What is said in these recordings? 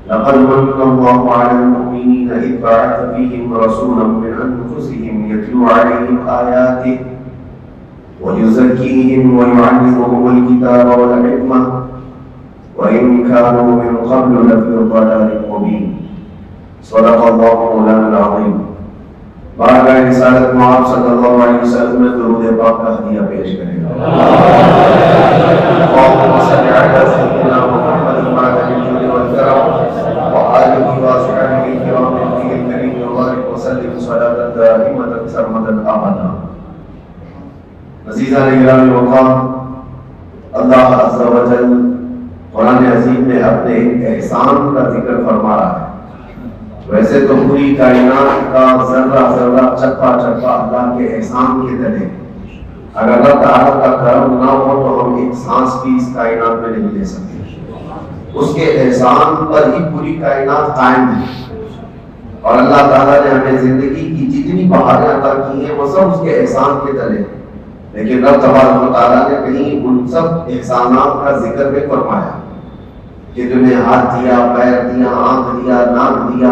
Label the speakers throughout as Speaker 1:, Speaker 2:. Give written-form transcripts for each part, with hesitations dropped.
Speaker 1: لقد من الله على المؤمنين إذ بعث فيهم رسولا من أنفسهم يتلو عليهم آياته ويزكيهم ويعلمهم الكتاب والحكمة وإن كانوا من قبل لفي ضلال مبين. صدق الله مولانا العظيم. بارگاہ رسالت مآب صلی اللہ علیہ وسلم میں درود پاک کا ہدیہ پیش کریں. اللهم صل على سيدنا محمد وعلى آله والكرام وآله وصحبه الكرام الكريم وبارك وسلم صلاة دائمة سرمدا أبدا. عزیزان گرامی مقام، اللہ عز و جل قرآن عظیم میں اپنے احسان کا ذکر فرما رہا ہے. ویسے تو پوری کائنات کا ذرہ ذرہ چپا چپا اللہ کے احسان کے تلے. اگر اللہ تعالیٰ کا کرم نہ ہو تو ہم ایک سانس بھی اس کائنات میں نہیں لے سکتے. اس کے احسان پر ہی پوری کائنات قائم ہے. اور اللہ تعالیٰ نے ہمیں زندگی کی جتنی بہاریں عطا کی ہیں وہ سب اس کے احسان کے تلے. لیکن رب تبارک و تعالیٰ نے کہیں ان سب احسانات کا ذکر بھی فرمایا کہ تمہیں ہاتھ دیا، پیر دیا، آنکھ دیا، ناک دیا،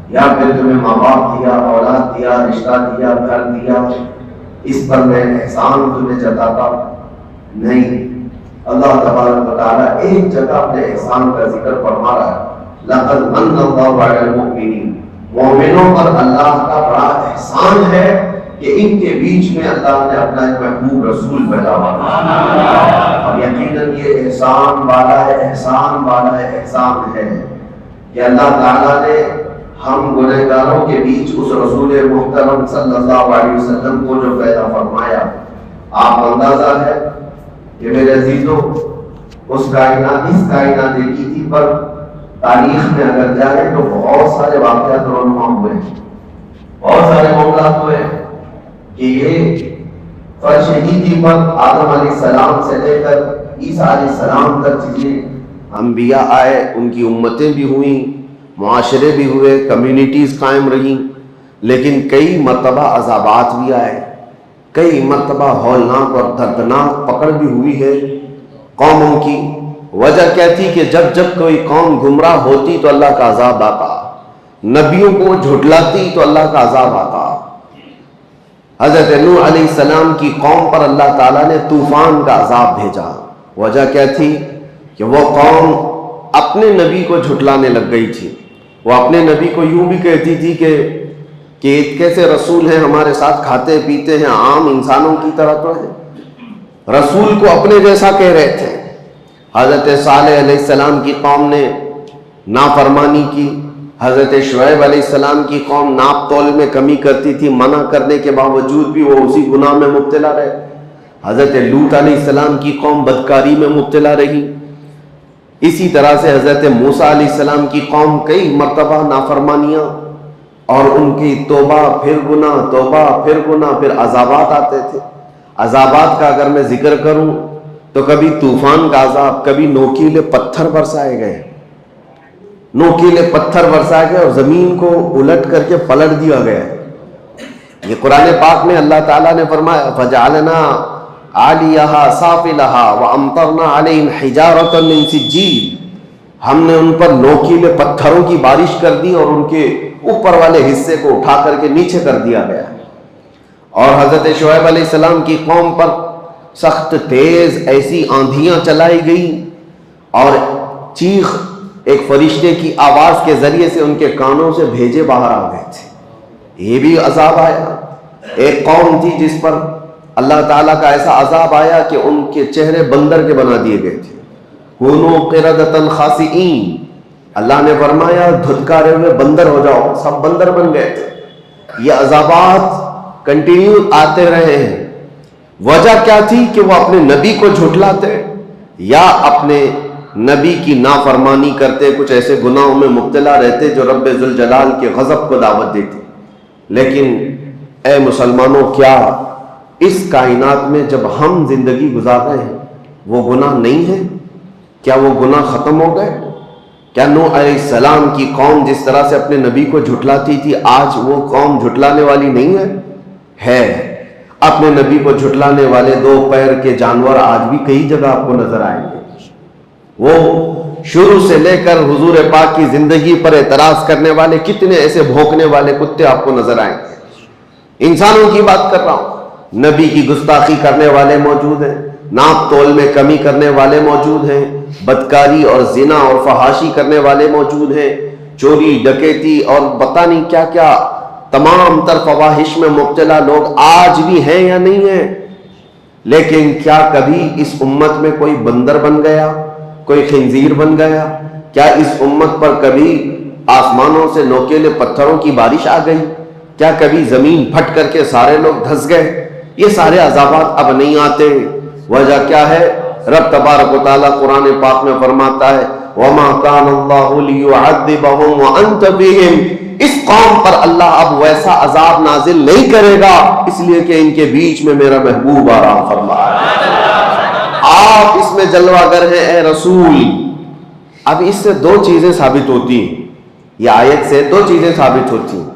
Speaker 1: یا پھر تمہیں ماں باپ دیا، اولاد دیا، رشتہ دیا، گھر دیا، اس پر میں احسان تمہیں جتاتا نہیں. اللہ تبارک و تعالیٰ ایک جگہ اپنے احسان کا ذکر فرما رہا ہے. لقد من اللہ علی المؤمنین، مومنوں پر اللہ کا بڑا احسان ہے کہ ان کے بیچ میں اللہ نے اپنا ایک محبوب رسول پیدا کیا. اور یقیناً یہ احسان والا ہے، احسان والا ہے، احسان ہے کہ اللہ تعالیٰ نے ہم گنہگاروں کے بیچ اس رسول محترم صلی اللہ علیہ وسلم کو جو پیدا فرمایا. آپ اندازہ ہے کہ میرے عزیزوں اس کائنات کی پر تاریخ میں اگر جائیں تو بہت سارے واقعات رونما ہوئے ہیں، بہت سارے معاملات ہوئے ہیں کہ یہ فرش ہی پر آدم علیہ السلام سے لے کر عیسیٰ علیہ السلام تک چیزیں انبیاء آئے، ان کی امتیں بھی ہوئیں، معاشرے بھی ہوئے، کمیونٹیز قائم رہیں. لیکن کئی مرتبہ عذابات بھی آئے، کئی مرتبہ ہولناک اور دردناک پکڑ بھی ہوئی ہے قوموں کی. وجہ کیا تھی کہ جب جب کوئی قوم گمراہ ہوتی تو اللہ کا عذاب آتا، نبیوں کو جھٹلاتی تو اللہ کا عذاب آتا. حضرت نوح علیہ السلام کی قوم پر اللہ تعالیٰ نے طوفان کا عذاب بھیجا. وجہ کیا تھی کہ وہ قوم اپنے نبی کو جھٹلانے لگ گئی تھی. وہ اپنے نبی کو یوں بھی کہتی تھی کہ کیسے رسول ہیں، ہمارے ساتھ کھاتے پیتے ہیں، عام انسانوں کی طرح تو ہے. رسول کو اپنے جیسا کہہ رہے تھے. حضرت صالح علیہ السلام کی قوم نے نافرمانی کی. حضرت شعیب علیہ السلام کی قوم ناپ تول میں کمی کرتی تھی، منع کرنے کے باوجود بھی وہ اسی گناہ میں مبتلا رہے. حضرت لوط علیہ السلام کی قوم بدکاری میں مبتلا رہی. اسی طرح سے حضرت موسیٰ علیہ السلام کی قوم کئی مرتبہ نافرمانیاں اور ان کی توبہ پھر گناہ، توبہ پھر گناہ، پھر عذابات آتے تھے. عذابات کا اگر میں ذکر کروں تو کبھی طوفان کا عذاب، کبھی نوکیلے پتھر برسائے گئے، نوکیلے پتھر برسائے گئے اور زمین کو الٹ کر کے پلٹ دیا گیا. یہ قرآن پاک میں اللہ تعالیٰ نے فرمایا فَجَعَلْنَا عَالِيَهَا سَافِلَهَا وَأَمْطَرْنَا عَلَيْهِمْ حِجَارَةً مِّن سِجِّيلٍ. ہم نے ان پر نوکیلے پتھروں کی بارش کر دی اور ان کے اوپر والے حصے کو اٹھا کر کے نیچے کر دیا گیا. اور حضرت شعیب علیہ السلام کی قوم پر سخت تیز ایسی آندھیاں چلائی گئی اور چیخ ایک فرشتے کی آواز کے ذریعے سے ان کے کانوں سے بھیجے باہر آ گئے تھے. یہ بھی عذاب آیا. ایک قوم تھی جس پر اللہ تعالیٰ کا ایسا عذاب آیا کہ ان کے چہرے بندر کے بنا دیے گئے تھے. کونوا قردۃ خاسئین، اللہ نے فرمایا دھتکارے ہوئے بندر ہو جاؤ، سب بندر بن گئے تھے. یہ عذابات کنٹینیو آتے رہے ہیں. وجہ کیا تھی کہ وہ اپنے نبی کو جھٹلاتے یا اپنے نبی کی نافرمانی کرتے، کچھ ایسے گناہوں میں مبتلا رہتے جو رب ذوالجلال کے غضب کو دعوت دیتے. لیکن اے مسلمانوں، کیا اس کائنات میں جب ہم زندگی گزار رہے ہیں وہ گناہ نہیں ہے؟ کیا وہ گناہ ختم ہو گئے؟ کیا نوح علیہ السلام کی قوم جس طرح سے اپنے نبی کو جھٹلاتی تھی آج وہ قوم جھٹلانے والی نہیں ہے؟ اپنے نبی کو جھٹلانے والے دو پیر کے جانور آج بھی کئی جگہ آپ کو نظر آئیں گے. وہ شروع سے لے کر حضور پاک کی زندگی پر اعتراض کرنے والے کتنے ایسے بھونکنے والے کتے آپ کو نظر آئیں گے. انسانوں کی بات کر رہا ہوں. نبی کی گستاخی کرنے والے موجود ہیں, ناپ تول میں کمی کرنے والے موجود ہیں, بدکاری اور زنا اور فحاشی کرنے والے موجود ہیں, چوری ڈکیتی اور پتہ نہیں کیا کیا تمام تر فواحش میں مبتلا لوگ آج بھی ہیں یا نہیں ہیں. لیکن کیا کبھی اس امت میں کوئی بندر بن گیا, کوئی خنزیر بن گیا؟ کیا اس امت پر کبھی آسمانوں سے نوکیلے پتھروں کی بارش آ گئی؟ کیا کبھی زمین پھٹ کر کے سارے لوگ دھس گئے؟ یہ سارے عذابات اب نہیں آتے. وجہ کیا ہے؟ رب تبارک و تعالیٰ قرآن پاک میں فرماتا ہے وَمَا كَانَ اللَّهُ لِيُعَذِّبَهُمْ وَأَنْتَ بِهِمْ. اس قوم پر اللہ اب ویسا عذاب نازل نہیں کرے گا اس لیے کہ ان کے بیچ میں میرا محبوب آرام فرما ہے. آپ اس میں جلوہ گر ہیں اے رسول. اب اس سے دو چیزیں ثابت ہوتی ہیں, یہ آیت سے دو چیزیں ثابت ہوتی ہیں.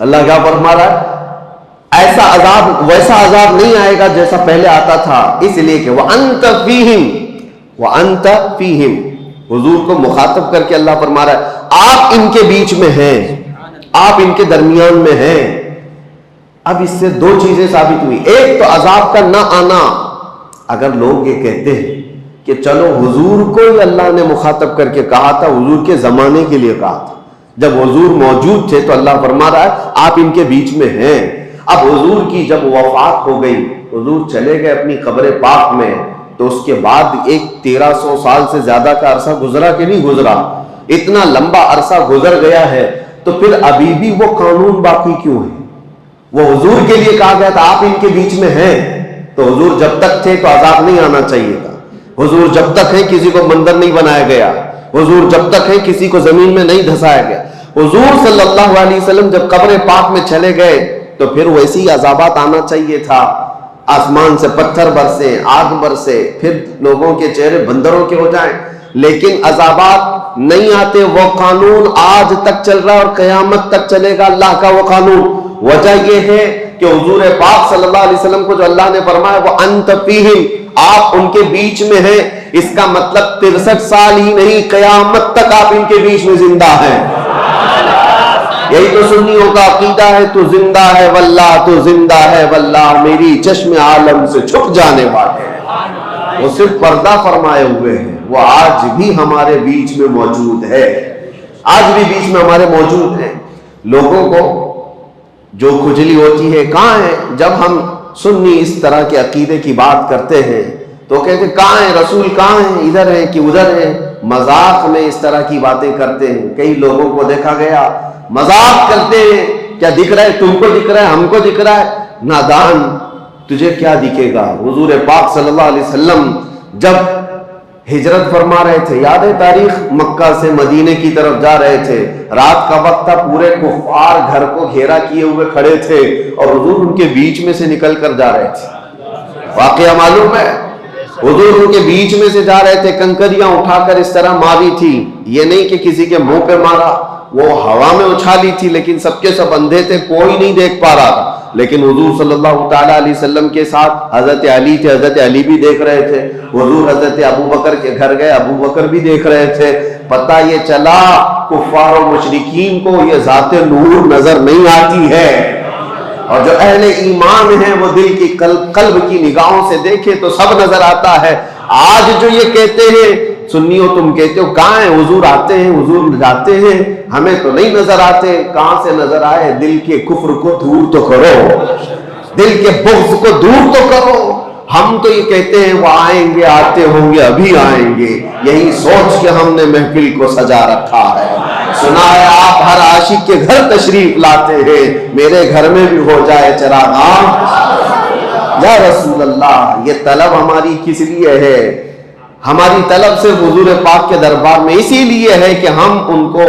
Speaker 1: اللہ کیا فرما رہا ہے؟ ایسا عذاب ویسا عذاب نہیں آئے گا جیسا پہلے آتا تھا, اس لیے کہ وَأَنْتَ فِيهِمْ وَأَنْتَ فِيهِمْ. حضور کو مخاطب کر کے اللہ فرما رہا ہے آپ ان کے بیچ میں ہیں, آپ ان کے درمیان میں ہیں. اب اس سے دو چیزیں ثابت ہوئی. ایک تو عذاب کا نہ آنا. اگر لوگ یہ کہتے ہیں کہ چلو حضور کو ہی اللہ نے مخاطب کر کے کہا تھا, حضور کے زمانے کے لیے کہا تھا, جب حضور موجود تھے تو اللہ فرما رہا ہے آپ ان کے بیچ میں ہیں. اب حضور کی جب وفات ہو گئی, حضور چلے گئے اپنی قبر پاک میں, تو اس کے بعد ایک 1300 سال سے زیادہ کا عرصہ گزرا کہ نہیں گزرا؟ اتنا لمبا عرصہ گزر گیا ہے, تو پھر ابھی بھی وہ قانون باقی کیوں ہے؟ وہ حضور کے لیے کہا گیا تھا آپ ان کے بیچ میں ہیں, تو حضور جب تک تھے تو عذاب نہیں آنا چاہیے تھا. حضور جب تک ہیں کسی کو مندر نہیں بنایا گیا, حضور جب تک ہیں کسی کو زمین میں نہیں دھسایا گیا. حضور صلی اللہ علیہ وسلم جب قبر پاک میں چلے گئے تو پھر ویسے ہی عذابات آنا چاہیے تھا. آسمان سے پتھر برسے, آگ برسے, پھر لوگوں کے چہرے بندروں کے ہو جائیں, لیکن عذابات نہیں آتے. وہ قانون آج تک چل رہا ہے اور قیامت تک چلے گا اللہ کا وہ قانون. وجہ یہ ہے کہ حضور پاک صلی اللہ علیہ وسلم کو جو اللہ نے فرمایا وہ انت فیہم, آپ ان کے بیچ میں ہیں, اس کا مطلب 63 سال ہی نہیں قیامت تک آپ ان کے بیچ میں زندہ ہیں. یہی تو سنیوں کا عقیدہ ہے, تو زندہ ہے واللہ, تو زندہ ہے واللہ, میری چشم عالم سے چھپ جانے والے ہیں. وہ صرف پردہ فرمائے ہوئے ہیں, وہ آج بھی ہمارے بیچ میں موجود ہے, آج بھی بیچ میں ہمارے موجود ہیں. لوگوں کو جو کھجلی ہوتی ہے کہاں ہے جب ہم سنی اس طرح کے عقیدے کی بات کرتے ہیں تو کہتے ہیں کہاں ہیں رسول, کہاں ہیں, ادھر ہیں کہ ادھر ہیں. مذاق میں اس طرح کی باتیں کرتے ہیں. کئی لوگوں کو دیکھا گیا مذاق کرتے ہیں, کیا دکھ رہا ہے تم کو, دکھ رہا ہے ہم کو, دکھ رہا ہے. نادان, تجھے کیا دکھے گا؟ حضور پاک صلی اللہ علیہ وسلم جب ہجرت فرما رہے تھے, یاد ہے تاریخ, مکہ سے مدینے کی طرف جا رہے تھے, رات کا وقت تھا, پورے کفار گھر کو گھیرا کیے ہوئے کھڑے تھے اور حضور ان کے بیچ میں سے نکل کر جا رہے تھے. واقعہ معلوم ہے, حضور ان کے بیچ میں سے جا رہے تھے, کنکریاں اٹھا کر اس طرح ماری تھی, یہ نہیں کہ کسی کے منہ پہ مارا, وہ ہوا میں اچھالی تھی, لیکن سب کے سب اندھے تھے, کوئی نہیں دیکھ پا رہا تھا. لیکن حضور صلی اللہ تعالیٰ علیہ وسلم کے ساتھ حضرت علی تھے, حضرت علی بھی دیکھ رہے تھے. حضور حضرت ابو بکر کے گھر گئے, ابو بکر بھی دیکھ رہے تھے. پتہ یہ چلا کفار و مشرکین کو یہ ذات نور نظر نہیں آتی ہے, اور جو اہل ایمان ہیں وہ دل کی قلب کی نگاہوں سے دیکھے تو سب نظر آتا ہے. آج جو یہ کہتے ہیں سنیو, تم کہتے ہو کہاں ہیں حضور, آتے ہیں حضور جاتے ہیں, ہمیں تو نہیں نظر آتے. کہاں سے نظر آئے؟ دل کے کفر کو دور تو کرو, دل کے بغض کو دور تو کرو. ہم تو یہ کہتے ہیں وہ آئیں گے, آتے ہوں گے, ابھی آئیں گے, یہی سوچ کے ہم نے محفل کو سجا رکھا ہے. سنا ہے آپ ہر عاشق کے گھر تشریف لاتے ہیں, میرے گھر میں بھی ہو جائے چراغاں. یا رسول اللہ, یہ طلب ہماری کس لیے ہے؟ ہماری طلب سے حضور پاک کے دربار میں اسی لیے ہے کہ ہم ان کو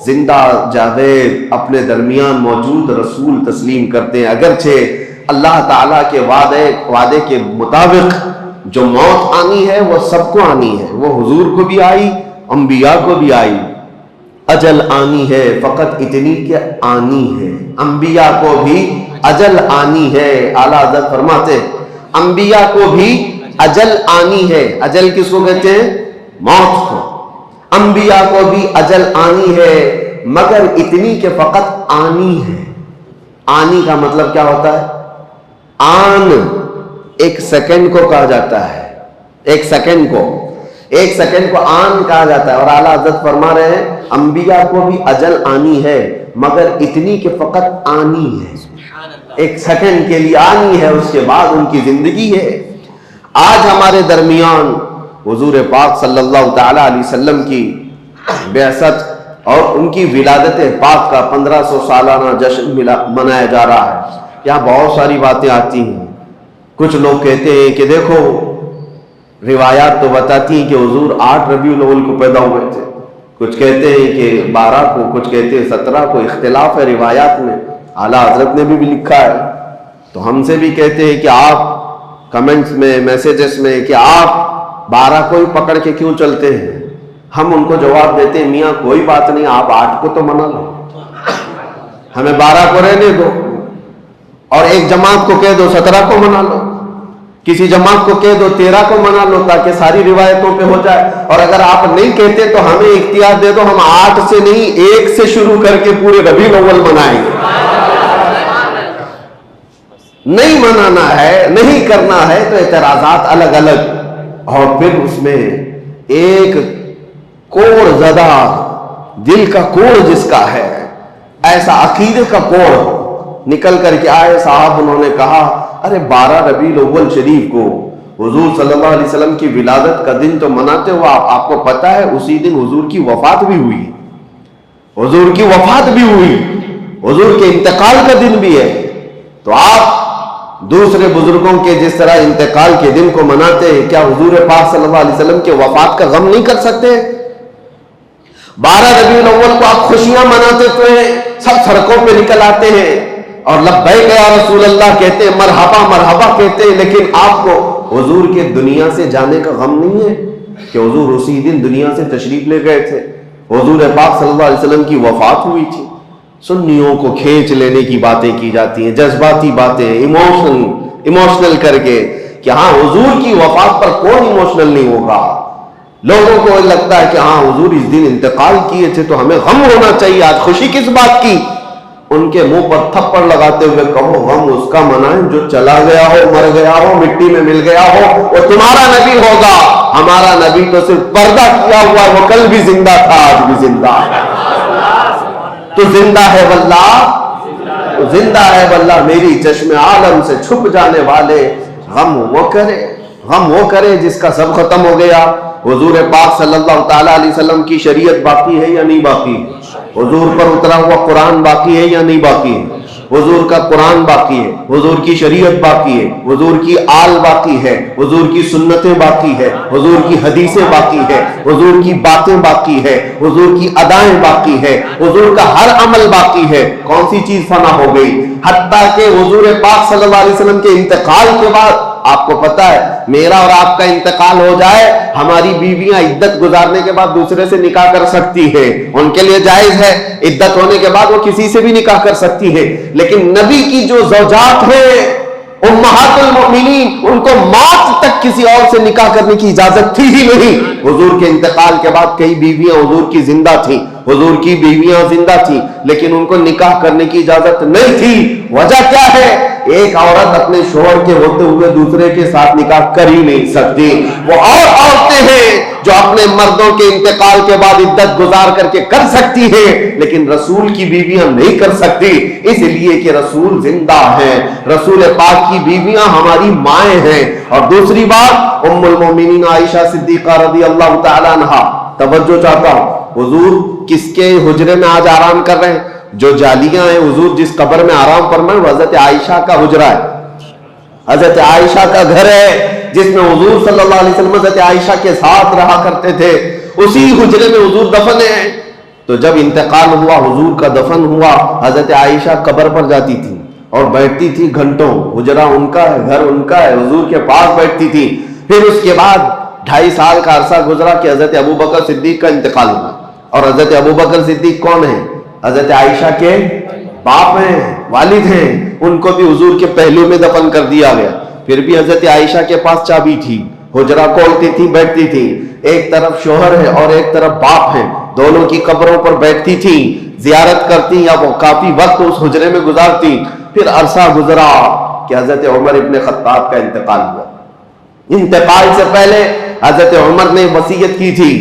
Speaker 1: زندہ جاوید اپنے درمیان موجود رسول تسلیم کرتے ہیں. اگرچہ اللہ تعالیٰ کے وعدے کے مطابق جو موت آنی ہے وہ سب کو آنی ہے, وہ حضور کو بھی آئی, انبیاء کو بھی آئی. اجل آنی ہے, فقط اتنی کہ آنی ہے. انبیاء کو بھی اجل آنی ہے. اعلیٰ حضرت فرماتے انبیاء کو بھی اجل آنی ہے. اجل کس کو کہتے ہیں؟ موت کو. انبیاء کو بھی اجل آنی ہے مگر اتنی کہ فقط آنی ہے۔ آنی کا مطلب کیا ہوتا ہے؟ آن ایک سیکنڈ کو کہا جاتا ہے، ایک سیکنڈ کو آن کہا جاتا ہے۔ اور اعلیٰ حضرت فرما رہے ہیں انبیاء کو بھی اجل آنی ہے مگر اتنی کہ فقط آنی ہے، ایک سیکنڈ کے لیے آنی ہے، اس کے بعد ان کی زندگی ہے۔ آج ہمارے درمیان حضور پاک صلی اللہ تعالی علیہ وسلم کی بعثت اور ان کی ولادت پاک کا 1500 سالانہ جشن منایا جا رہا ہے۔ یہاں بہت ساری باتیں آتی ہیں۔ کچھ لوگ کہتے ہیں کہ دیکھو روایات تو بتاتی ہیں کہ حضور 8 ربیع الاول کو پیدا ہوئے تھے، کچھ کہتے ہیں کہ 12 کو، کچھ کہتے ہیں 17 کو، اختلاف ہے روایات میں۔ اعلیٰ حضرت نے بھی لکھا ہے، تو ہم سے بھی کہتے ہیں کہ آپ کمنٹس میں، میسیجز میں کہ آپ 12 کو ہی پکڑ کے کیوں چلتے ہیں؟ ہم ان کو جواب دیتے ہیں میاں کوئی بات نہیں، آپ 8 کو تو منا لو، ہمیں 12 کو رہنے دو، اور ایک جماعت کو کہہ دو 17 کو منا لو، کسی جماعت کو کہہ دو 13 کو منا لو، تاکہ ساری روایتوں پہ ہو جائے۔ اور اگر آپ نہیں کہتے تو ہمیں اختیار دے دو، ہم 8 سے نہیں 1 سے شروع کر کے پورے ربیع الاول منائیں گے۔ نہیں منانا ہے، نہیں کرنا ہے تو اعتراضات الگ الگ، اور پھر اس میں ایک کوڑ زدہ دل کا کوڑ جس کا ہے، ایسا عقیدے کا کوڑ نکل کر کے آئے صاحب، انہوں نے کہا ارے 12 ربیع الاول شریف کو حضور صلی اللہ علیہ وسلم کی ولادت کا دن تو مناتے ہو، آپ کو پتہ ہے اسی دن حضور کی وفات بھی ہوئی، حضور کی وفات بھی ہوئی، حضور کے انتقال کا دن بھی ہے، تو آپ دوسرے بزرگوں کے جس طرح انتقال کے دن کو مناتے ہیں، کیا حضور پاک صلی اللہ علیہ وسلم کے وفات کا غم نہیں کر سکتے؟ 12 ربیع الاول کو آپ خوشیاں مناتے تو ہیں، سب سڑکوں پہ نکل آتے ہیں اور لبیک یا رسول اللہ کہتے ہیں، مرحبا مرحبا کہتے ہیں، لیکن آپ کو حضور کے دنیا سے جانے کا غم نہیں ہے کہ حضور اسی دن دنیا سے تشریف لے گئے تھے، حضور پاک صلی اللہ علیہ وسلم کی وفات ہوئی تھی۔ سنیوں کو کھینچ لینے کی باتیں کی جاتی ہیں، جذباتی باتیں، ایموشنل کر کے کہ ہاں حضور کی وفات پر کون ایموشنل نہیں ہوگا۔ لوگوں کو لگتا ہے کہ ہاں حضور اس دن انتقال کیے تھے تو ہمیں غم ہونا چاہیے، آج خوشی کس بات کی؟ ان کے منہ پر تھپڑ لگاتے ہوئے کہو غم اس کا منائیں جو چلا گیا ہو، مر گیا ہو، مٹی میں مل گیا ہو، وہ تمہارا نبی ہوگا، ہمارا نبی تو صرف پردہ کیا ہوا، وہ کل بھی زندہ تھا، آج بھی زندہ ہے، تو زندہ ہے واللہ، زندہ ہے واللہ، میری چشم عالم سے چھپ جانے والے، غم وہ کرے جس کا سب ختم ہو گیا۔ حضور پاک صلی اللہ تعالیٰ علیہ وسلم کی شریعت باقی ہے یا نہیں باقی؟ حضور پر اترا ہوا قرآن باقی ہے یا نہیں باقی ہے؟ حضور کا قرآن باقی ہے، حضور کی شریعت باقی ہے، حضور کی آل باقی ہے، حضور کی سنتیں باقی ہے، حضور کی حدیثیں باقی ہے، حضور کی باتیں باقی ہے، حضور کی ادائیں باقی ہے، حضور کا ہر عمل باقی ہے۔ کون سی چیز فنا ہو گئی؟ حتیٰ کہ حضور پاک صلی اللہ علیہ وسلم کے انتقال کے بعد آپ کو پتا ہے میرا اور آپ کا انتقال ہو جائے، ہماری بیویاں عدت گزارنے کے بعد دوسرے سے نکاح کر سکتی ہے، ان کے لیے جائز ہے، عدت ہونے کے بعد وہ کسی سے بھی نکاح کر سکتی ہے، لیکن نبی کی جو زوجات ہیں امہات المؤمنین، ان کو موت تک کسی اور سے نکاح کرنے کی اجازت تھی ہی نہیں۔ حضور کے انتقال کے بعد کئی بیویاں حضور کی زندہ تھیں، حضور کی بیویاں زندہ تھیں، لیکن ان کو نکاح کرنے کی اجازت نہیں تھی۔ وجہ کیا ہے؟ ایک عورت اپنے شوہر کے ہوتے ہوئے دوسرے کے ساتھ نکاح کر ہی نہیں سکتی۔ وہ اور عورتیں ہیں جو اپنے مردوں کے انتقال کے بعد عدت گزار کر کے کر سکتی ہیں، لیکن رسول کی بیویاں نہیں کر سکتی، اس لیے کہ رسول زندہ ہیں، رسول پاک کی بیویاں ہماری مائیں ہیں۔ اور دوسری بات، ام المومنین عائشہ صدیقہ رضی اللہ تعالی عنہا، توجہ چاہتا ہوں، حضور کس کے حجرے میں آج آرام کر رہے ہیں؟ جو جالیاں ہیں، حضور جس قبر میں آرام فرمائے وہ حضرت عائشہ کا حجرہ ہے، حضرت عائشہ کا گھر ہے، جس میں حضور صلی اللہ علیہ وسلم حضرت عائشہ کے ساتھ رہا کرتے تھے، اسی حجرے میں حضور دفن ہیں۔ تو جب انتقال ہوا، حضور کا دفن ہوا، حضرت عائشہ قبر پر جاتی تھی اور بیٹھتی تھی گھنٹوں، حجرہ ان کا ہے، گھر ان کا ہے، حضور کے پاس بیٹھتی تھی۔ پھر اس کے بعد 2.5 سال کا عرصہ گزرا کہ حضرت ابوبکر صدیق کا انتقال ہوا، اور حضرت ابوبکر صدیق کون ہیں؟ حضرت عائشہ کے باپ ہیں، والد ہیں، ان کو بھی حضور کے پہلو میں دفن کر دیا گیا۔ پھر بھی حضرت عائشہ کے پاس چابی تھی، حجرہ کھولتی تھی، بیٹھتی تھی، ایک طرف شوہر ہے اور ایک طرف باپ ہے، دونوں کی قبروں پر بیٹھتی تھی، زیارت کرتی یا وہ کافی وقت اس حجرے میں گزارتی۔ پھر عرصہ گزرا کہ حضرت عمر ابن خطاب کا انتقال ہوا۔ انتقال سے پہلے حضرت عمر نے وصیت کی تھی،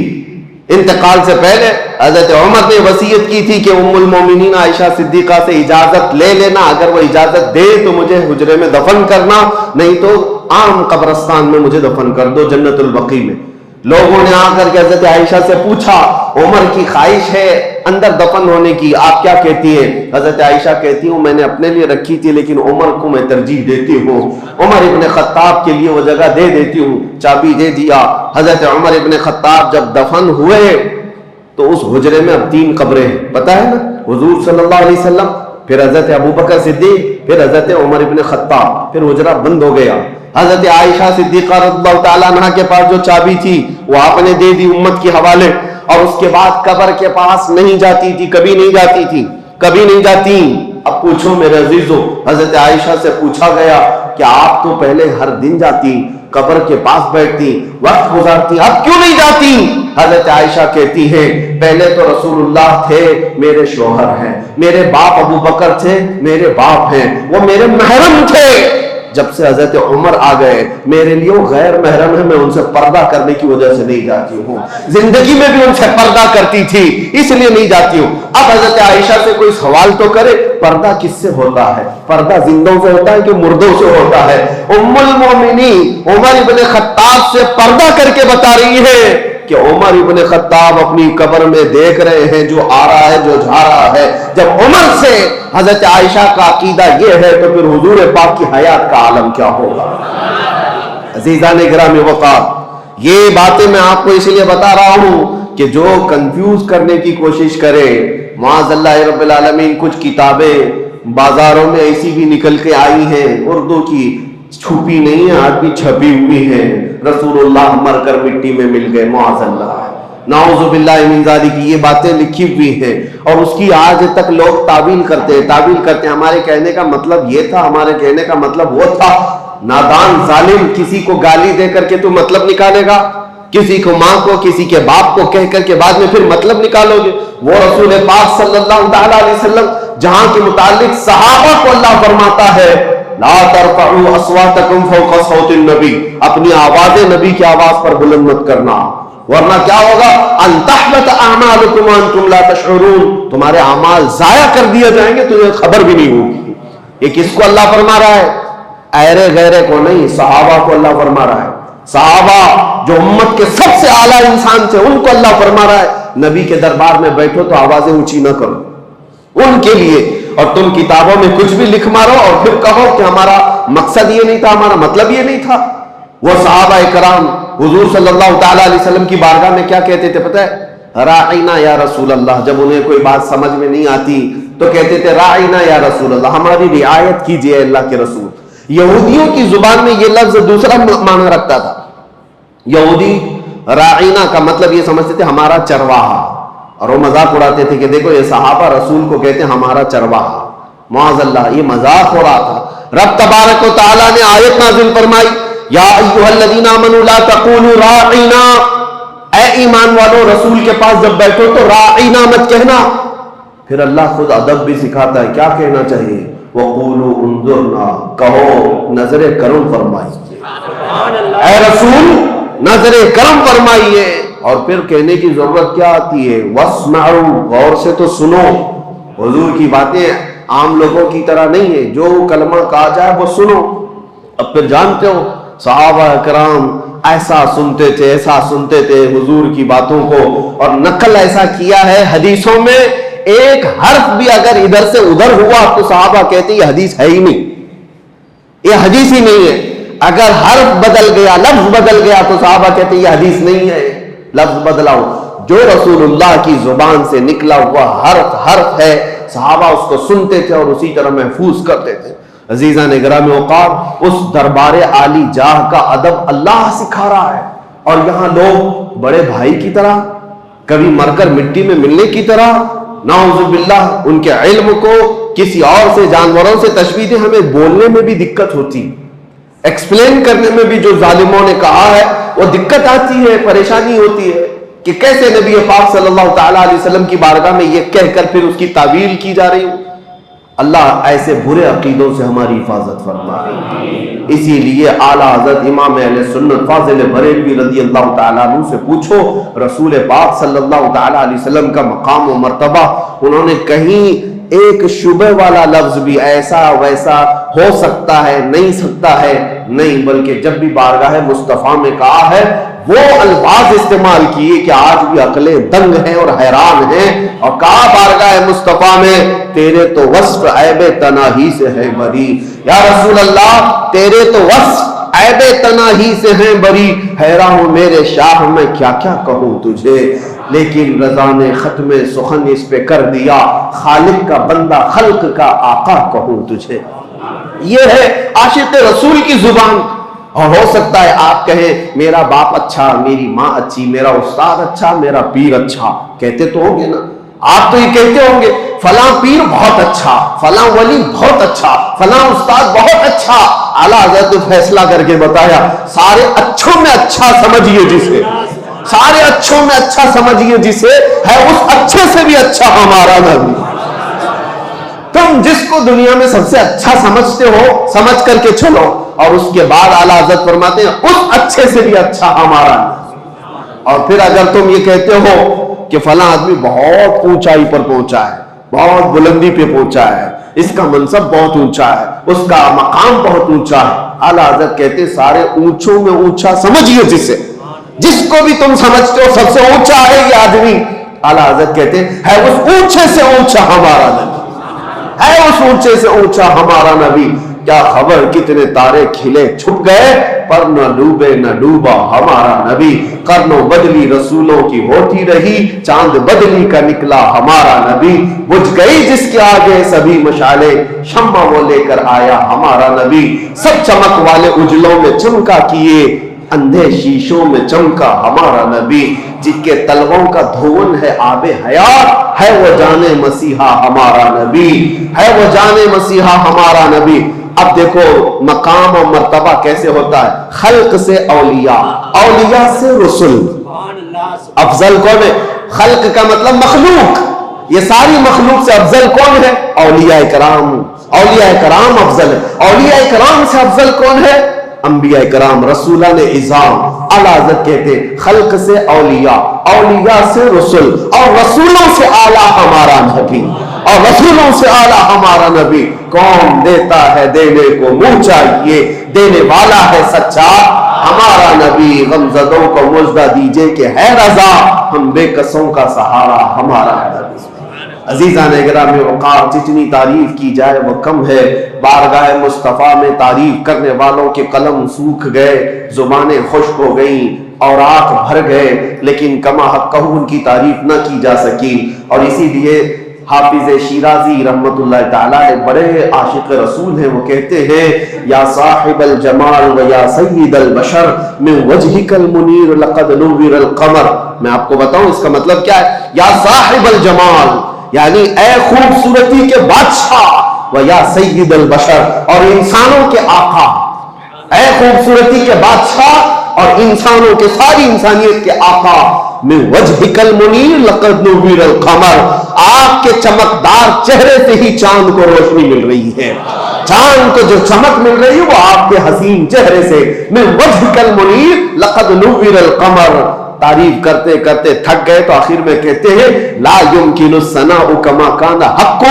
Speaker 1: انتقال سے پہلے حضرت عمر نے وصیت کی تھی کہ ام المومنین عائشہ صدیقہ سے اجازت لے لینا، اگر وہ اجازت دے تو مجھے حجرے میں دفن کرنا، نہیں تو عام قبرستان میں مجھے دفن کر دو، جنت البقیع میں۔ لوگوں نے آ کر کے حضرت عائشہ سے پوچھا، عمر کی خواہش ہے اندر دفن ہونے کی، آپ کیا کہتی ہے؟ حضرت عائشہ کہتی ہوں میں نے اپنے لیے رکھی تھی لیکن عمر کو میں ترجیح دیتی ہوں، عمر ابن خطاب کے لیے وہ جگہ دے دیتی ہوں، چابی دے دیا۔ حضرت عمر ابن خطاب جب دفن ہوئے تو اس حجرے میں اب 3 قبریں ہیں، پتہ ہے نا، حضور صلی اللہ علیہ وسلم، پھر حضرت ابوبکر صدیق، پھر حضرت عمر ابن خطاب، پھر حجرہ بند ہو گیا۔ حضرت عائشہ صدیقہ رضی اللہ تعالیٰ عنہ کے پاس جو چابی تھی وہ آپ نے دے دی امت کے حوالے، اور اس کے بعد قبر کے پاس نہیں جاتی تھی، کبھی نہیں جاتی تھی، کبھی نہیں جاتی۔ اب پوچھو میرے عزیزو، حضرت عائشہ سے پوچھا گیا کہ آپ تو پہلے ہر دن جاتی، قبر کے پاس بیٹھتی، وقت گزارتی، اب کیوں نہیں جاتی؟ حضرت عائشہ کہتی ہے پہلے تو رسول اللہ تھے، میرے شوہر ہیں، میرے باپ ابو بکر تھے، میرے باپ ہیں، وہ میرے محرم تھے۔ جب سے حضرت عمر آ گئے میرے لیے وہ غیر محرم ہے، میں ان سے پردہ کرنے کی وجہ سے نہیں جاتی ہوں، زندگی میں بھی ان سے پردہ کرتی تھی اس لیے نہیں جاتی ہوں۔ اب حضرت عائشہ سے کوئی سوال تو کرے، پردہ کس سے ہوتا ہے؟ پردہ زندوں سے ہوتا ہے کہ مردوں سے ہوتا ہے؟ ام المومنین عمر ابن خطاب سے پردہ کر کے بتا رہی ہے کہ عمر ابن خطاب اپنی قبر میں دیکھ رہے ہیں جو آ رہا ہے، جو جا رہا ہے۔ جب عمر سے حضرت عائشہ کا عقیدہ یہ ہے تو پھر حضور پاک کی حیات کا عالم کیا ہوگا؟ عزیزان گرامی وقار، یہ باتیں میں آپ کو اس لیے بتا رہا ہوں کہ جو کنفیوز کرنے کی کوشش کرے، معاذ اللہ رب العالمین، کچھ کتابیں بازاروں میں ایسی بھی نکل کے آئی ہیں اردو کی، چھپی نہیں ہے، آج بھی چھپی ہوئی ہے، رسول اللہ مر کر مٹی میں مل گئے، معاذ اللہ، نعوذ باللہ من ذالک، یہ باتیں لکھی ہوئی ہیں اور اس کی آج تک لوگ تعویل کرتے ہیں۔ ہمارے کہنے کا مطلب یہ تھا، ہمارے کہنے کا مطلب وہ تھا۔ نادان ظالم، کسی کو گالی دے کر کے تو مطلب نکالے گا، کسی کو ماں کو، کسی کے باپ کو کہہ کر کے بعد میں پھر مطلب نکالو گے۔ وہ رسول پاک صلی اللہ تعالی علیہ وسلم جہاں کے متعلق صحابہ کو اللہ فرماتا ہے لا ترفعوا اصواتکم فوق صوت النبی، اپنی آواز نبی کی آواز پر بلند مت کرنا، ورنہ کیا ہوگا؟ ان تحبط اعمالکم وانتم لا تشعرون، تمہارے اعمال ضائع کر دیے جائیں گے، تمہیں خبر بھی نہیں ہوگی۔ یہ کس کو اللہ فرما رہا ہے؟ ایرے غیرے کو نہیں، صحابہ کو اللہ فرما رہا ہے۔ صحابہ جو امت کے سب سے اعلیٰ انسان تھے ان کو اللہ فرما رہا ہے نبی کے دربار میں بیٹھو تو آوازیں اونچی نہ کرو ان کے لیے، اور تم کتابوں میں کچھ بھی لکھ مارو اور پھر کہو کہ ہمارا مقصد یہ نہیں تھا، ہمارا مطلب یہ نہیں تھا۔ وہ صحابہ کرام حضور صلی اللہ تعالی علیہ وسلم کی بارگاہ میں کیا کہتے تھے پتہ ہے؟ راعینا یا رسول اللہ، جب انہیں کوئی بات سمجھ میں نہیں آتی تو کہتے تھے راعینا یا رسول اللہ، ہماری رعایت کیجئے اللہ کے رسول۔ یہودیوں کی زبان میں یہ لفظ دوسرا معنی رکھتا تھا، یہودی راعینا کا مطلب یہ سمجھتے تھے ہمارا چرواہا، اور وہ مذاق اڑاتے تھے کہ دیکھو یہ صحابہ رسول کو کہتے ہیں ہمارا چرواہا، معاذ اللہ، یہ مذاق ہو رہا تھا۔ رب تبارک و تعالیٰ نے آیت نازل فرمائی یا ایھا الذین آمنوا لا تقولوا راعینا، اے ایمان والو رسول کے پاس جب بیٹھو تو راعینا مت کہنا۔ پھر اللہ خود ادب بھی سکھاتا ہے، کیا کہنا چاہیے؟ وقولوا انظرنا، کہو نظر کرم فرمائیے، اے رسول نظر کرم فرمائیے۔ اور پھر کہنے کی ضرورت کیا آتی ہے؟ واسمعوا، غور سے تو سنو۔ حضور کی باتیں عام لوگوں کی طرح نہیں ہے، جو کلمہ کہا جائے وہ سنو۔ اب پھر جانتے ہو صحابہ کرام ایسا سنتے تھے حضور کی باتوں کو، اور نقل ایسا کیا ہے حدیثوں میں، ایک حرف بھی اگر ادھر سے ادھر ہوا تو صحابہ کہتے یہ حدیث ہے ہی نہیں، یہ حدیث ہی نہیں ہے۔ اگر حرف بدل گیا، لفظ بدل گیا تو صحابہ کہتے یہ حدیث نہیں ہے، لفظ بدلاؤ۔ جو رسول اللہ کی زبان سے نکلا ہوا حرف ہے، صحابہ اس کو سنتے تھے اور اسی طرح محفوظ کرتے تھے۔ عزیزان گرامی اوقات، اس دربار عالی جاہ کا ادب اللہ سکھا رہا ہے، اور یہاں لوگ بڑے بھائی کی طرح، کبھی مر کر مٹی میں ملنے کی طرح، نعوذ باللہ، ان کے علم کو کسی اور سے، جانوروں سے تشبیہ دیں۔ ہمیں بولنے میں بھی دقت ہوتی، ایکسپلین کرنے میں بھی جو ظالموں نے کہا ہے وہ دقت آتی ہے، پریشانی ہوتی ہے کہ کیسے نبی پاک صلی اللہ تعالیٰ علیہ وسلم کی بارگاہ میں یہ کہہ کر پھر اس کی تعویل کی جا رہی ہوں۔ اللہ ایسے برے عقیدوں سے ہماری حفاظت فرمائے۔ اسی لیے اعلیٰ حضرت امام اہل سنت فاضل بریلوی رضی اللہ تعالیٰ عنہ سے پوچھو رسول پاک صلی اللہ تعالیٰ علیہ وسلم کا مقام و مرتبہ، انہوں نے کہیں ایک شبہ والا لفظ بھی ایسا ویسا ہو سکتا ہے نہیں سکتا ہے نہیں، بلکہ جب بھی بارگاہ مصطفیٰ میں کہا ہے وہ الفاظ استعمال کیے کہ آج بھی عقلیں دنگ ہیں اور حیران ہیں، اور کہا بارگاہ مصطفیٰ میں تیرے تو وصف عیب تناہی سے ہے بری، یا رسول اللہ تیرے تو وصف عیب تناہی سے ہیں بری، حیران ہوں میرے شاہ میں کیا کیا کہوں تجھے، لیکن رضا نے ختم سخن اس پہ کر دیا، خالق کا بندہ خلق کا آقا کہوں تجھے۔ یہ ہے عاشق رسول کی زبان۔ اور ہو سکتا ہے آپ کہیں میرا باپ اچھا، میری ماں اچھی، میرا استاد اچھا، میرا پیر اچھا، کہتے تو ہوں گے نا، آپ تو یہ کہتے ہوں گے فلاں پیر بہت اچھا، فلاں ولی بہت اچھا، فلاں استاد بہت اچھا۔ اعلیٰ حضرت نے فیصلہ کر کے بتایا سارے اچھوں میں اچھا سمجھیے جسے، سارے اچھوں میں اچھا سمجھیے جسے، ہے اس اچھے سے بھی اچھا ہمارا نبی۔ تم جس کو دنیا میں سب سے اچھا سمجھتے ہو سمجھ کر کے چلو، اور اس کے بعد اعلیٰ حضرت فرماتے ہیں اس اچھے سے بھی اچھا ہمارا نبی۔ اور پھر اگر تم یہ کہتے ہو کہ فلاں آدمی بہت اونچائی پر پہنچا ہے، بہت بلندی پہ پہنچا ہے، اس کا منصب بہت اونچا ہے، اس کا مقام بہت اونچا ہے، اعلیٰ حضرت کہتے ہیں سارے اونچوں میں اونچا سمجھیے جسے، جس کو بھی تم سمجھتے ہو سب سے اونچا ہے یہ آدمی، اعلیٰ حضرت کہتے ہیں ہے اس اونچے سے اونچا ہمارا نبی، ہے اس اونچے سے اونچا ہمارا نبی۔ کیا خبر کتنے تارے کھلے چھپ گئے پر نہ ڈوبے نہ ڈوبا ہمارا نبی، قرنوں بدلی رسولوں کی ہوتی رہی، چاند بدلی کا نکلا ہمارا نبی، بجھ گئی جس کے آگے سبھی مشالے، شمع وہ لے کر آیا ہمارا نبی، سب چمک والے اجلوں میں چمکا کیے، اندھے شیشوں میں چمکا ہمارا نبی، جن کے تلووں کا دھون ہے آب حیات، ہے وہ جان مسیحا ہمارا نبی، ہے وہ جان مسیحا ہمارا نبی۔ اب دیکھو مقام اور مرتبہ کیسے ہوتا ہے، خلق سے اولیاء، اولیاء سے رسل۔ افضل کون ہے؟ خلق کا مطلب مخلوق، یہ ساری مخلوق سے افضل کون ہے؟ اولیاء کرام، اولیاء کرام افضل ہے۔ اولیاء کرام سے افضل کون ہے؟ انبیاء کرام، رسولان اعظام۔ اعلیٰ حضرت کہتے ہیں خلق سے اولیاء، اولیاء سے رسول، اور رسولوں سے اعلیٰ ہمارا نبی، اور رسولوں سے اعلیٰ ہمارا نبی۔ کون دیتا ہے دینے کو منہ چاہیے، دینے والا ہے سچا ہمارا نبی، غمزدوں کو مژدہ دیجئے کہ ہے رضا، ہم بے کسوں کا سہارا ہمارا نبی۔ عزیزان گرامی وقار، جتنی تعریف کی جائے وہ کم ہے، بارگاہ مصطفیٰ میں تعریف کرنے والوں کے قلم سوکھ گئے، زبانیں خشک ہو گئیں اور آنکھ بھر گئے، لیکن کما حق ان کی تعریف نہ کی جا سکی۔ اور اسی لیے حافظ شیرازی رحمت اللہ تعالیٰ بڑے عاشق رسول ہیں، وہ کہتے ہیں یا صاحب الجمال و یا سید البشر من وجہک المنیر لقد نور القمر۔ میں آپ کو بتاؤں اس کا مطلب کیا ہے، یا صاحب الجمال یعنی اے خوبصورتی کے بادشاہ، و یا سید البشر اور انسانوں کے آقا، اے خوبصورتی کے بادشاہ اور انسانوں کے ساری انسانیت کے آقا، من وجہک المنیر لقد نور القمر، آپ کے چمکدار چہرے سے ہی چاند کو روشنی مل رہی ہے، چاند کو جو چمک مل رہی ہے وہ آپ کے حسین چہرے سے، من وجہک المنیر لقد نور القمر۔ تعریف کرتے کرتے تھک گئے تو آخر میں کہتے ہیں لا یمکن الثناء کما کان حقہ،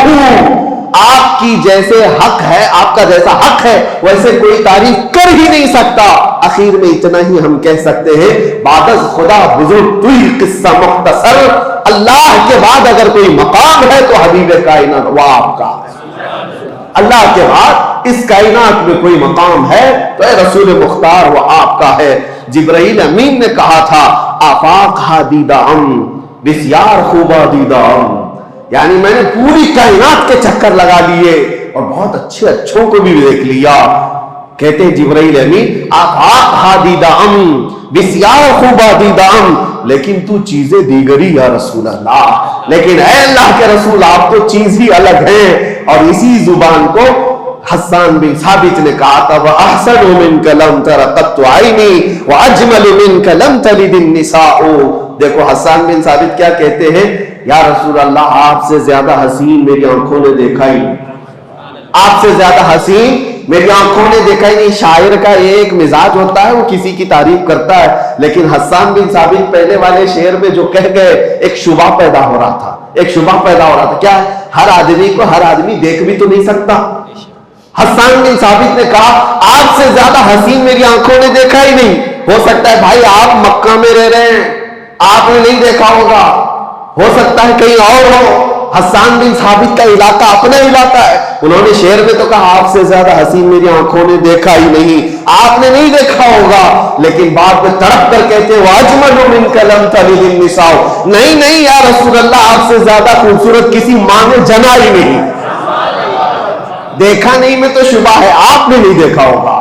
Speaker 1: آپ کی جیسے حق ہے، آپ کا جیسا حق ہے ویسے کوئی تعریف کر ہی نہیں سکتا۔ آخر میں اتنا ہی ہم کہہ سکتے ہیں بعد از خدا بزرگ توئی قصہ مختصر، اللہ کے بعد اگر کوئی مقام ہے تو حبیب کائنات وہ آپ کا ہے، اللہ کے بعد اس کائنات میں کوئی مقام ہے تو اے رسول مختار وہ آپ کا ہے۔ جبرائیل امین نے کہا تھا آفاق ہا دیدہ ام بسیار خوبہ دیدہ ام، یعنی میں نے پوری کائنات کے چکر لگا لیے اور بہت اچھے اچھوں کو بھی دیکھ لیا۔ کہتے ہیں جبرائیل امین آفاق ہا دیدہ ام بسیار خوبہ دیدہ ام، لیکن تو چیزیں دیگری یا رسول اللہ، لیکن اے اللہ کے رسول آپ تو چیز ہی الگ ہیں۔ اور اسی زبان کو حسان بن ثابت نے کہا تھا وَأَحْسَنُ مِنْكَ لَمْ تَرَ قَطُّ عَيْنِي وَأَجْمَلُ مِنْكَ لَمْ تَلِدِ النِّسَاءُ۔ دیکھو حسان بن ثابت کیا کہتے ہیں، یا رسول اللہ آپ سے زیادہ حسین میری آنکھوں نے دیکھا ہی، آپ سے زیادہ حسین میری آنکھوں نے دیکھا ہی نہیں۔ شاعر کا ایک مزاج ہوتا ہے، وہ کسی کی تعریف کرتا ہے، لیکن حسان بن ثابت پہلے والے شعر میں جو کہہ گئے ایک شبہ پیدا ہو رہا تھا، ایک شبہ پیدا ہو رہا تھا۔ کیا ہے؟ ہر آدمی کو ہر آدمی دیکھ بھی تو نہیں سکتا۔ حسان بن ثابت نے کہا آپ سے زیادہ حسین میری آنکھوں نے دیکھا ہی نہیں۔ ہو سکتا ہے بھائی آپ مکہ میں رہ رہے ہیں، آپ نے نہیں دیکھا ہوگا، ہو سکتا ہے کہیں اور ہو۔ حسان بن ثابت کا علاقہ اپنا علاقہ ہے، انہوں نے شعر میں تو کہا آپ سے زیادہ حسین میری آنکھوں نے دیکھا ہی نہیں، آپ نے نہیں دیکھا ہوگا، لیکن بعد میں تڑپ کر کہتے ہیں وَأَجْمَلُ مِنْكَ لَمْ تَلِدِ النِّسَاءُ۔ نہیں یا رسول اللہ آپ سے زیادہ خوبصورت کسی ماں نے جنا ہی نہیں۔ دیکھا نہیں میں تو شبہ ہے، آپ نے نہیں دیکھا ہوگا،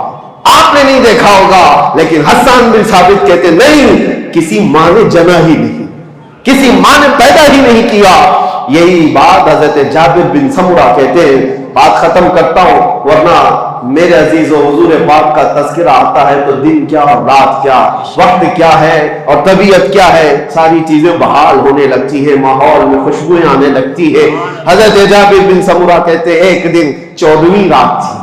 Speaker 1: آپ نے نہیں دیکھا ہوگا، لیکن حسان بن ثابت کہتے نہیں کسی ماں نے جنا ہی نہیں، کسی ماں نے پیدا ہی نہیں کیا۔ یہی بات حضرت جابر بن سمرہ کہتے ہیں، بات ختم کرتا ہوں ورنہ میرے عزیز و حضور پاک کا تذکرہ آتا ہے تو دن کیا اور رات کیا، وقت کیا ہے اور طبیعت کیا ہے، ساری چیزیں بحال ہونے لگتی ہے، ماحول میں خوشبوئیں آنے لگتی ہے۔ حضرت جابر بن سمرہ کہتے ہیں ایک دن 14ویں رات تھی،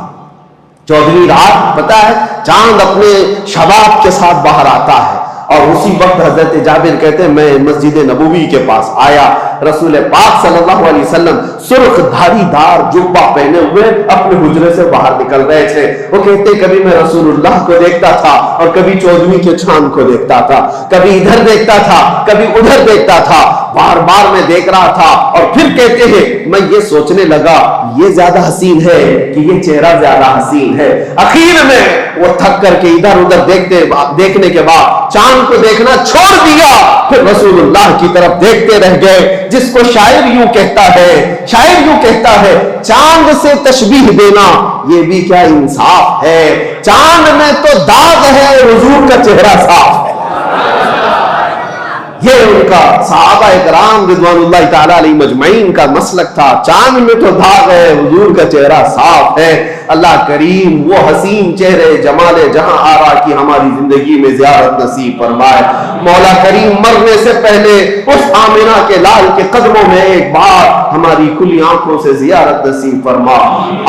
Speaker 1: 14ویں رات پتہ ہے چاند اپنے شباب کے ساتھ باہر آتا ہے، اور اسی وقت حضرت جابر کہتے ہیں میں مسجد نبوی کے پاس آیا، رسول پاک صلی اللہ علیہ وسلم سرخ دھاری دار جبہ پہنے ہوئے اپنے حجرے سے باہر نکل رہے تھے۔ وہ کہتے کبھی میں رسول اللہ کو دیکھتا تھا اور کبھی 14ویں کے چاند کو دیکھتا تھا، کبھی ادھر دیکھتا تھا کبھی ادھر دیکھتا تھا، بار بار میں دیکھ رہا تھا، اور پھر کہتے ہیں میں یہ سوچنے لگا یہ زیادہ حسین ہے کہ یہ چہرہ زیادہ حسین ہے۔ اخیر میں وہ تھک کر کے ادھر ادھر دیکھنے کے بعد چاند کو دیکھنا چھوڑ دیا، پھر رسول اللہ کی طرف دیکھتے رہ گئے، جس کو شاعر یوں کہتا ہے چاند سے تشبیہ دینا یہ بھی کیا انصاف ہے، چاند میں تو داغ ہے حضور کا چہرہ صاف ہے۔ یہ ان کا صحابہ کرام رضوان اللہ تعالی علیہ مجمعین کا مسلک تھا، چاند میں تو داغ ہے حضور کا چہرہ صاف ہے۔ اللہ کریم وہ حسین چہرے جمال جہاں آرا کی ہماری زندگی میں زیارت نصیب فرمائے۔ مولا کریم مرنے سے پہلے اس آمنہ کے لال کے قدموں میں ایک بار ہماری کھلی آنکھوں سے زیارت نصیب فرما،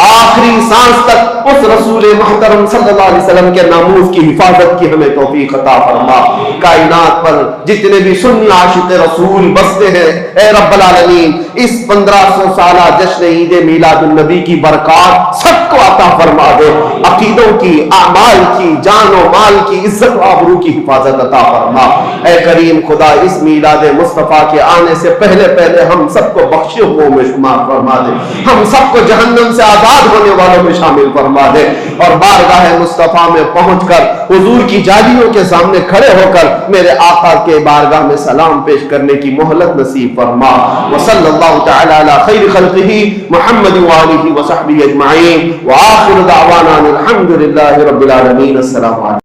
Speaker 1: آخری سانس تک اس رسول محترم صلی اللہ علیہ وسلم کے ناموس کی حفاظت کی ہمیں توفیق عطا فرما۔ کائنات پر جتنے بھی سنی عاشق رسول بستے ہیں اے رب العالمین اس 1500 سالہ جشن عید میلاد النبی کی برکات سب کو عطا فرما دے، عقیدوں کی، اعمال کی، جان و مال کی، عزت و آبرو کی حفاظت عطا فرما۔ اے کریم خدا اس میلاد مصطفیٰ کے آنے سے پہلے پہلے ہم سب کو بخشے ہوئے میں شمار فرما دے، ہم سب کو جہنم سے آزاد ہونے والوں میں شامل فرما دے، اور بارگاہ مصطفیٰ میں پہنچ کر حضور کی جالیوں کے سامنے کھڑے ہو کر میرے آقا کے بارگاہ میں سلام پیش کرنے کی مہلت نصیب فرما۔ وصلی اللہ تعالی علی خیر خلقہ محمد وآلہ وصحبہ اجمعین، وآخر دعوانا الحمد للہ رب العالمین۔ السلام علیکم۔